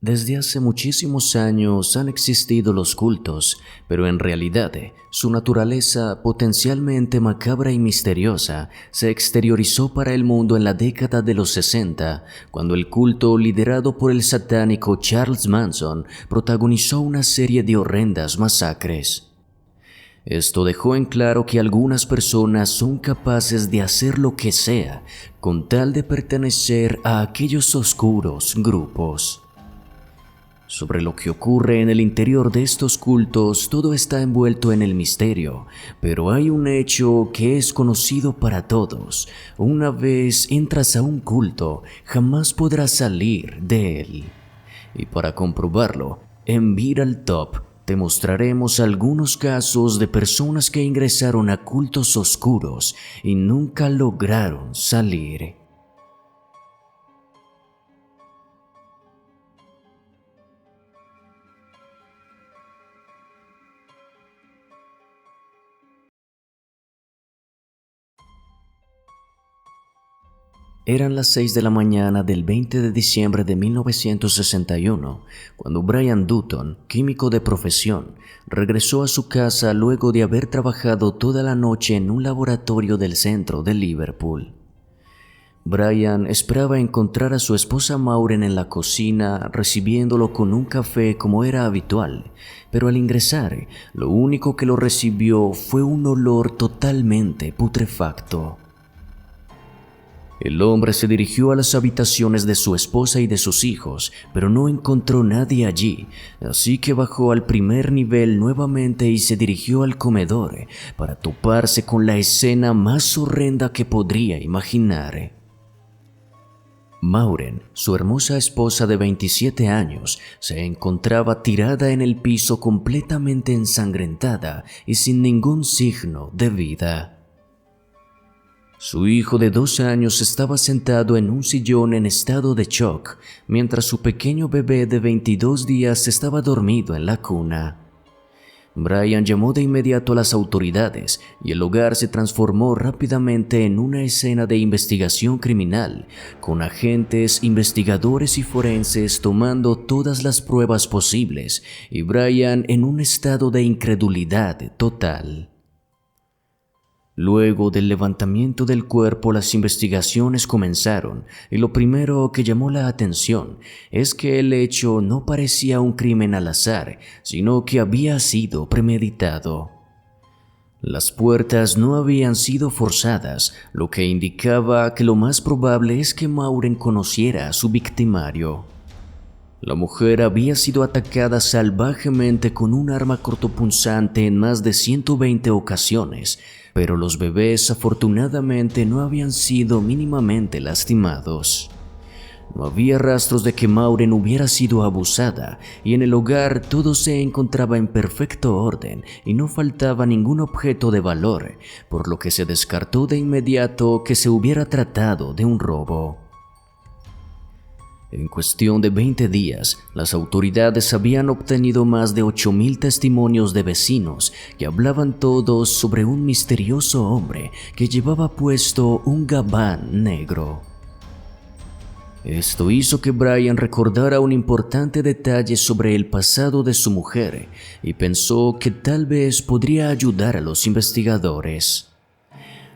Desde hace muchísimos años han existido los cultos, pero en realidad su naturaleza potencialmente macabra y misteriosa se exteriorizó para el mundo en la década de los 60, cuando el culto liderado por el satánico Charles Manson protagonizó una serie de horrendas masacres. Esto dejó en claro que algunas personas son capaces de hacer lo que sea con tal de pertenecer a aquellos oscuros grupos. Sobre lo que ocurre en el interior de estos cultos, todo está envuelto en el misterio, pero hay un hecho que es conocido para todos. Una vez entras a un culto, jamás podrás salir de él. Y para comprobarlo, en Viral Top te mostraremos algunos casos de personas que ingresaron a cultos oscuros y nunca lograron salir. Eran las 6 de la mañana del 20 de diciembre de 1961, cuando Brian Dutton, químico de profesión, regresó a su casa luego de haber trabajado toda la noche en un laboratorio del centro de Liverpool. Brian esperaba encontrar a su esposa Maureen en la cocina, recibiéndolo con un café como era habitual, pero al ingresar, lo único que lo recibió fue un olor totalmente putrefacto. El hombre se dirigió a las habitaciones de su esposa y de sus hijos, pero no encontró nadie allí, así que bajó al primer nivel nuevamente y se dirigió al comedor para toparse con la escena más horrenda que podría imaginar. Maureen, su hermosa esposa de 27 años, se encontraba tirada en el piso completamente ensangrentada y sin ningún signo de vida. Su hijo de 2 años estaba sentado en un sillón en estado de shock, mientras su pequeño bebé de 22 días estaba dormido en la cuna. Brian llamó de inmediato a las autoridades y el hogar se transformó rápidamente en una escena de investigación criminal, con agentes, investigadores y forenses tomando todas las pruebas posibles y Brian en un estado de incredulidad total. Luego del levantamiento del cuerpo, las investigaciones comenzaron y lo primero que llamó la atención es que el hecho no parecía un crimen al azar, sino que había sido premeditado. Las puertas no habían sido forzadas, lo que indicaba que lo más probable es que Maureen conociera a su victimario. La mujer había sido atacada salvajemente con un arma cortopunzante en más de 120 ocasiones, pero los bebés afortunadamente no habían sido mínimamente lastimados. No había rastros de que Maureen hubiera sido abusada, y en el hogar todo se encontraba en perfecto orden y no faltaba ningún objeto de valor, por lo que se descartó de inmediato que se hubiera tratado de un robo. En cuestión de 20 días, las autoridades habían obtenido más de 8,000 testimonios de vecinos que hablaban todos sobre un misterioso hombre que llevaba puesto un gabán negro. Esto hizo que Brian recordara un importante detalle sobre el pasado de su mujer y pensó que tal vez podría ayudar a los investigadores.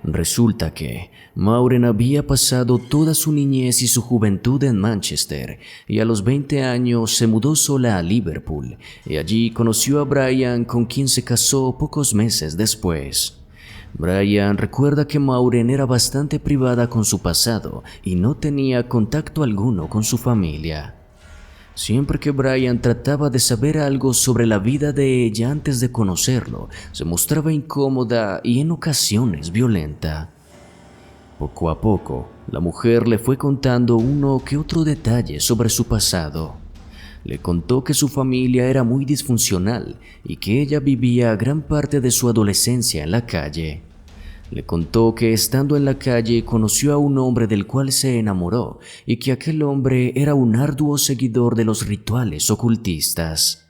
Resulta que Maureen había pasado toda su niñez y su juventud en Manchester y a los 20 años se mudó sola a Liverpool y allí conoció a Brian, con quien se casó pocos meses después. Brian recuerda que Maureen era bastante privada con su pasado y no tenía contacto alguno con su familia. Siempre que Brian trataba de saber algo sobre la vida de ella antes de conocerlo, se mostraba incómoda y en ocasiones violenta. Poco a poco, la mujer le fue contando uno que otro detalle sobre su pasado. Le contó que su familia era muy disfuncional y que ella vivía gran parte de su adolescencia en la calle. Le contó que estando en la calle conoció a un hombre del cual se enamoró y que aquel hombre era un arduo seguidor de los rituales ocultistas.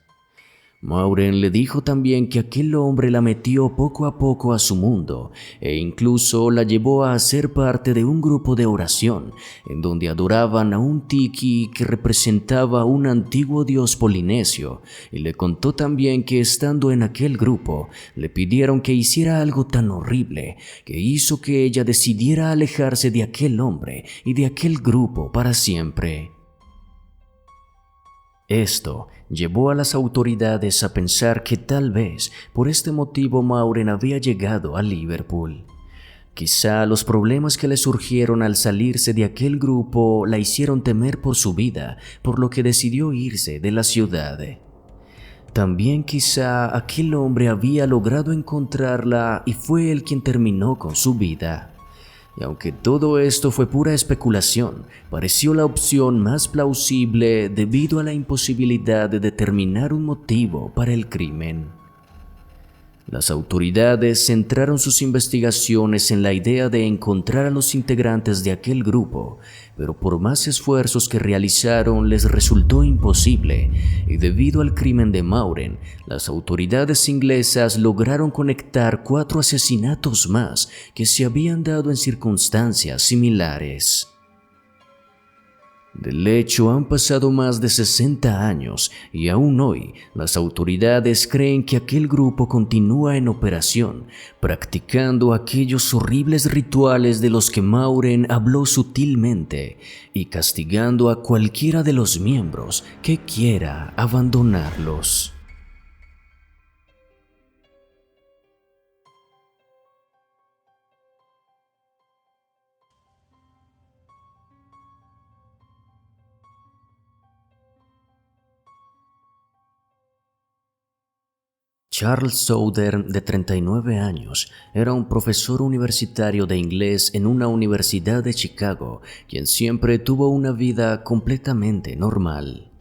Maureen le dijo también que aquel hombre la metió poco a poco a su mundo e incluso la llevó a ser parte de un grupo de oración en donde adoraban a un tiki que representaba un antiguo dios polinesio, y le contó también que estando en aquel grupo le pidieron que hiciera algo tan horrible que hizo que ella decidiera alejarse de aquel hombre y de aquel grupo para siempre. Esto llevó a las autoridades a pensar que tal vez por este motivo Maureen había llegado a Liverpool. Quizá los problemas que le surgieron al salirse de aquel grupo la hicieron temer por su vida, por lo que decidió irse de la ciudad. También quizá aquel hombre había logrado encontrarla y fue él quien terminó con su vida. Y aunque todo esto fue pura especulación, pareció la opción más plausible debido a la imposibilidad de determinar un motivo para el crimen. Las autoridades centraron sus investigaciones en la idea de encontrar a los integrantes de aquel grupo, pero por más esfuerzos que realizaron les resultó imposible, y debido al crimen de Maureen, las autoridades inglesas lograron conectar 4 asesinatos más que se habían dado en circunstancias similares. Del hecho han pasado más de 60 años y aún hoy las autoridades creen que aquel grupo continúa en operación, practicando aquellos horribles rituales de los que Maureen habló sutilmente y castigando a cualquiera de los miembros que quiera abandonarlos. Charles Southern, de 39 años, era un profesor universitario de inglés en una universidad de Chicago, quien siempre tuvo una vida completamente normal.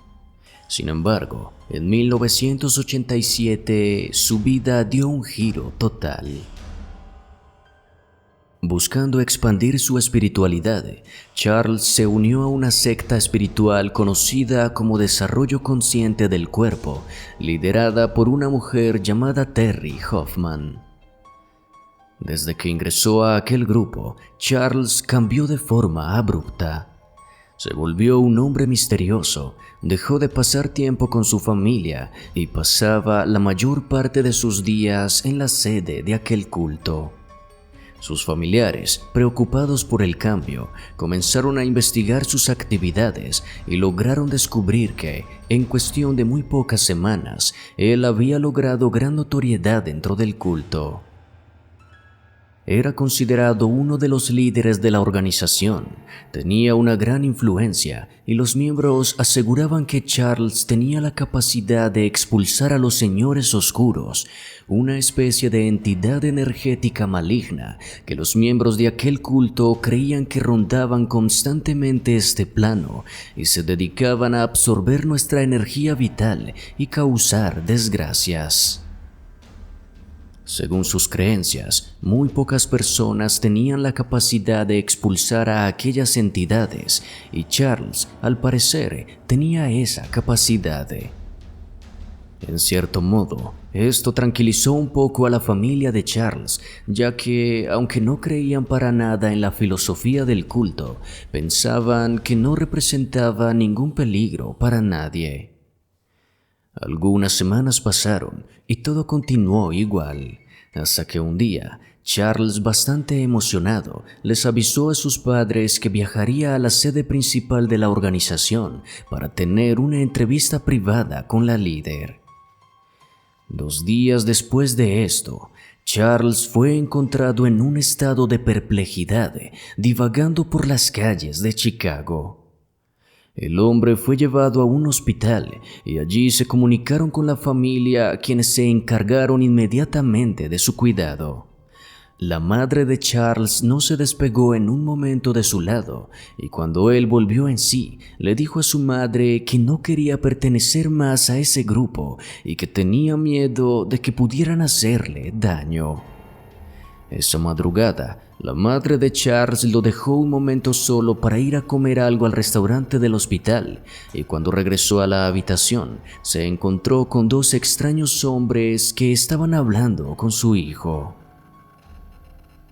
Sin embargo, en 1987 su vida dio un giro total. Buscando expandir su espiritualidad, Charles se unió a una secta espiritual conocida como Desarrollo Consciente del Cuerpo, liderada por una mujer llamada Terry Hoffman. Desde que ingresó a aquel grupo, Charles cambió de forma abrupta. Se volvió un hombre misterioso, dejó de pasar tiempo con su familia y pasaba la mayor parte de sus días en la sede de aquel culto. Sus familiares, preocupados por el cambio, comenzaron a investigar sus actividades y lograron descubrir que, en cuestión de muy pocas semanas, él había logrado gran notoriedad dentro del culto. Era considerado uno de los líderes de la organización, tenía una gran influencia y los miembros aseguraban que Charles tenía la capacidad de expulsar a los señores oscuros, una especie de entidad energética maligna que los miembros de aquel culto creían que rondaban constantemente este plano y se dedicaban a absorber nuestra energía vital y causar desgracias. Según sus creencias, muy pocas personas tenían la capacidad de expulsar a aquellas entidades y Charles, al parecer, tenía esa capacidad. En cierto modo, esto tranquilizó un poco a la familia de Charles, ya que, aunque no creían para nada en la filosofía del culto, pensaban que no representaba ningún peligro para nadie. Algunas semanas pasaron y todo continuó igual, hasta que un día, Charles, bastante emocionado, les avisó a sus padres que viajaría a la sede principal de la organización para tener una entrevista privada con la líder. 2 días después de esto, Charles fue encontrado en un estado de perplejidad, divagando por las calles de Chicago. El hombre fue llevado a un hospital y allí se comunicaron con la familia, quienes se encargaron inmediatamente de su cuidado. La madre de Charles no se despegó en un momento de su lado y cuando él volvió en sí, le dijo a su madre que no quería pertenecer más a ese grupo y que tenía miedo de que pudieran hacerle daño. Esa madrugada, La madre de Charles lo dejó un momento solo para ir a comer algo al restaurante del hospital, y cuando regresó a la habitación, se encontró con dos extraños hombres que estaban hablando con su hijo.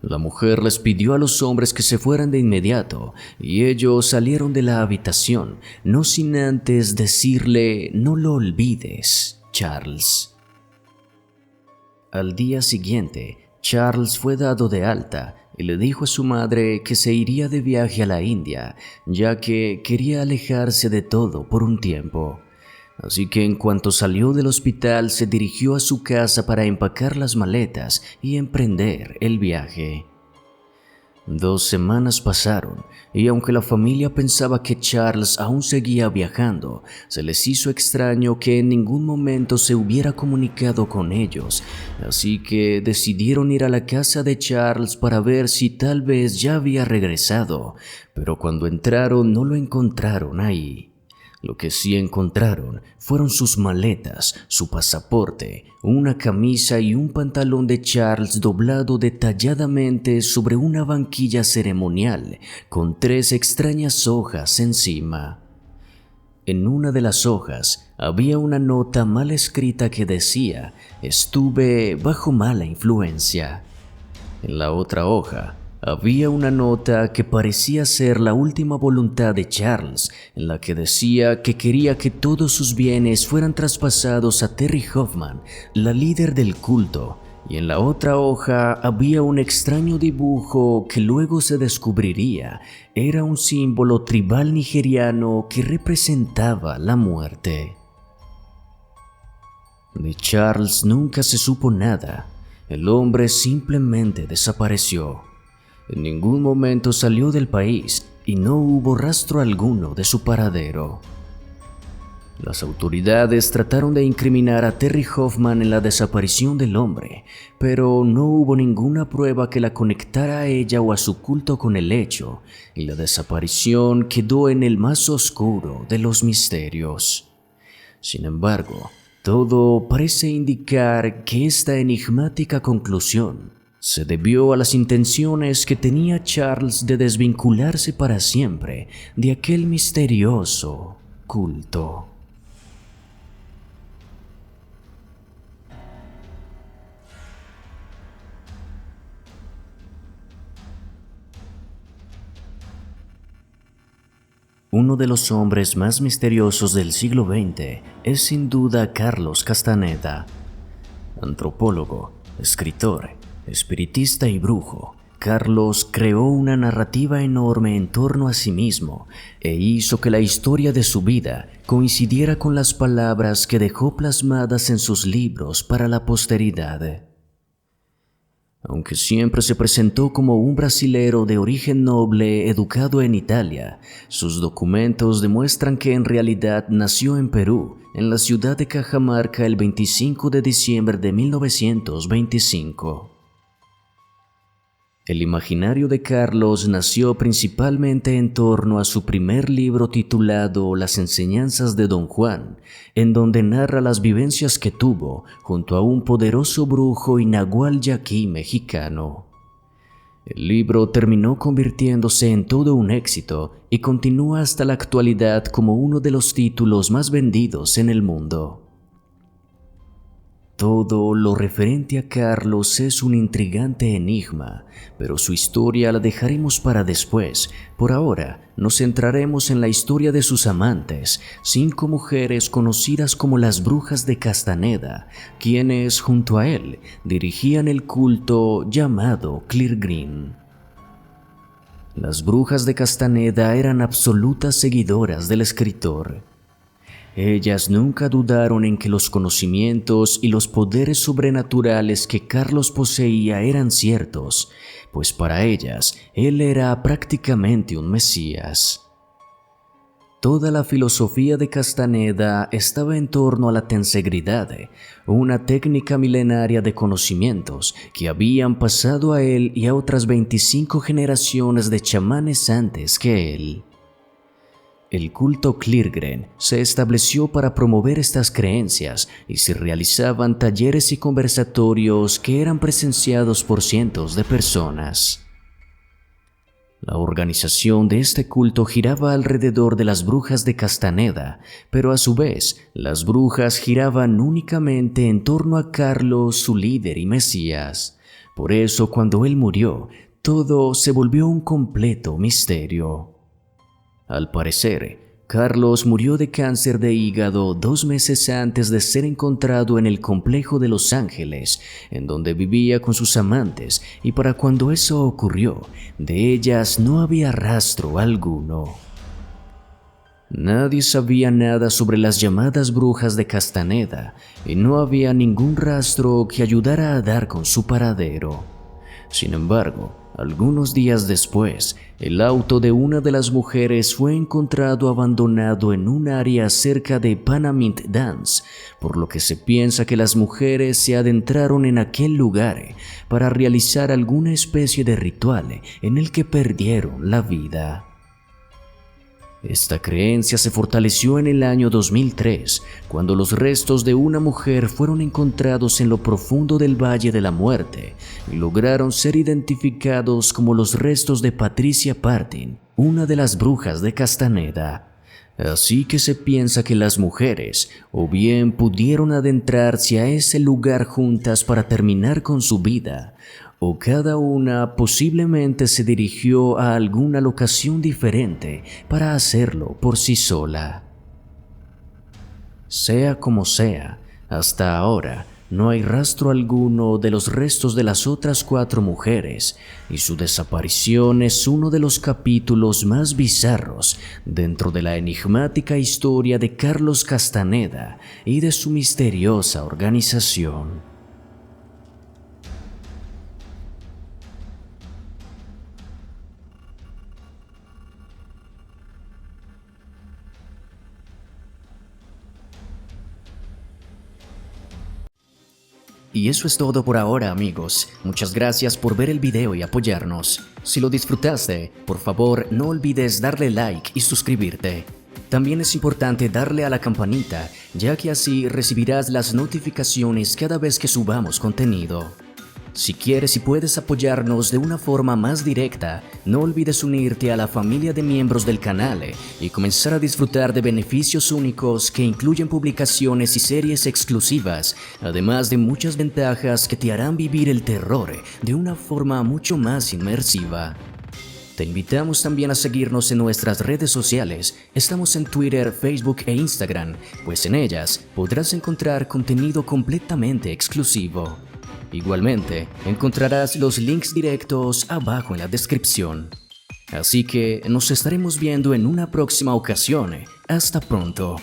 La mujer les pidió a los hombres que se fueran de inmediato, y ellos salieron de la habitación, no sin antes decirle: «No lo olvides, Charles». Al día siguiente, Charles fue dado de alta y le dijo a su madre que se iría de viaje a la India, ya que quería alejarse de todo por un tiempo. Así que en cuanto salió del hospital se dirigió a su casa para empacar las maletas y emprender el viaje. 2 semanas pasaron y aunque la familia pensaba que Charles aún seguía viajando, se les hizo extraño que en ningún momento se hubiera comunicado con ellos, así que decidieron ir a la casa de Charles para ver si tal vez ya había regresado, pero cuando entraron no lo encontraron ahí. Lo que sí encontraron fueron sus maletas, su pasaporte, una camisa y un pantalón de Charles doblado detalladamente sobre una banquilla ceremonial con 3 extrañas hojas encima. En una de las hojas había una nota mal escrita que decía: «Estuve bajo mala influencia». En la otra hoja había una nota que parecía ser la última voluntad de Charles, en la que decía que quería que todos sus bienes fueran traspasados a Terry Hoffman, la líder del culto, y en la otra hoja había un extraño dibujo que luego se descubriría era un símbolo tribal nigeriano que representaba la muerte. De Charles nunca se supo nada. El hombre simplemente desapareció. En ningún momento salió del país y no hubo rastro alguno de su paradero. Las autoridades trataron de incriminar a Terry Hoffman en la desaparición del hombre, pero no hubo ninguna prueba que la conectara a ella o a su culto con el hecho, y la desaparición quedó en el más oscuro de los misterios. Sin embargo, todo parece indicar que esta enigmática conclusión se debió a las intenciones que tenía Charles de desvincularse para siempre de aquel misterioso culto. Uno de los hombres más misteriosos del siglo XX es sin duda Carlos Castaneda. Antropólogo, escritor, espiritista y brujo, Carlos creó una narrativa enorme en torno a sí mismo e hizo que la historia de su vida coincidiera con las palabras que dejó plasmadas en sus libros para la posteridad. Aunque siempre se presentó como un brasilero de origen noble educado en Italia, sus documentos demuestran que en realidad nació en Perú, en la ciudad de Cajamarca el 25 de diciembre de 1925. El imaginario de Carlos nació principalmente en torno a su primer libro titulado Las enseñanzas de Don Juan, en donde narra las vivencias que tuvo junto a un poderoso brujo y nahual yaquí mexicano. El libro terminó convirtiéndose en todo un éxito y continúa hasta la actualidad como uno de los títulos más vendidos en el mundo. Todo lo referente a Carlos es un intrigante enigma, pero su historia la dejaremos para después. Por ahora, nos centraremos en la historia de sus amantes, 5 mujeres conocidas como las Brujas de Castaneda, quienes, junto a él, dirigían el culto llamado Clear Green. Las Brujas de Castaneda eran absolutas seguidoras del escritor. Ellas nunca dudaron en que los conocimientos y los poderes sobrenaturales que Carlos poseía eran ciertos, pues para ellas él era prácticamente un mesías. Toda la filosofía de Castaneda estaba en torno a la tensegridade, una técnica milenaria de conocimientos que habían pasado a él y a otras 25 generaciones de chamanes antes que él. El culto Cleargreen se estableció para promover estas creencias y se realizaban talleres y conversatorios que eran presenciados por cientos de personas. La organización de este culto giraba alrededor de las brujas de Castaneda, pero a su vez, las brujas giraban únicamente en torno a Carlos, su líder y Mesías. Por eso, cuando él murió, todo se volvió un completo misterio. Al parecer, Carlos murió de cáncer de hígado 2 meses antes de ser encontrado en el complejo de Los Ángeles, en donde vivía con sus amantes, y para cuando eso ocurrió, de ellas no había rastro alguno. Nadie sabía nada sobre las llamadas brujas de Castaneda, y no había ningún rastro que ayudara a dar con su paradero. Sin embargo, algunos días después, el auto de una de las mujeres fue encontrado abandonado en un área cerca de Panamint Dance, por lo que se piensa que las mujeres se adentraron en aquel lugar para realizar alguna especie de ritual en el que perdieron la vida. Esta creencia se fortaleció en el año 2003, cuando los restos de una mujer fueron encontrados en lo profundo del Valle de la Muerte y lograron ser identificados como los restos de Patricia Partin, una de las brujas de Castaneda. Así que se piensa que las mujeres o bien pudieron adentrarse a ese lugar juntas para terminar con su vida, o cada una posiblemente se dirigió a alguna locación diferente para hacerlo por sí sola. Sea como sea, hasta ahora no hay rastro alguno de los restos de las otras 4 mujeres, y su desaparición es uno de los capítulos más bizarros dentro de la enigmática historia de Carlos Castaneda y de su misteriosa organización. Y eso es todo por ahora, amigos. Muchas gracias por ver el video y apoyarnos. Si lo disfrutaste, por favor no olvides darle like y suscribirte. También es importante darle a la campanita, ya que así recibirás las notificaciones cada vez que subamos contenido. Si quieres y puedes apoyarnos de una forma más directa, no olvides unirte a la familia de miembros del canal y comenzar a disfrutar de beneficios únicos que incluyen publicaciones y series exclusivas, además de muchas ventajas que te harán vivir el terror de una forma mucho más inmersiva. Te invitamos también a seguirnos en nuestras redes sociales. Estamos en Twitter, Facebook e Instagram, pues en ellas podrás encontrar contenido completamente exclusivo. Igualmente, encontrarás los links directos abajo en la descripción. Así que nos estaremos viendo en una próxima ocasión. Hasta pronto.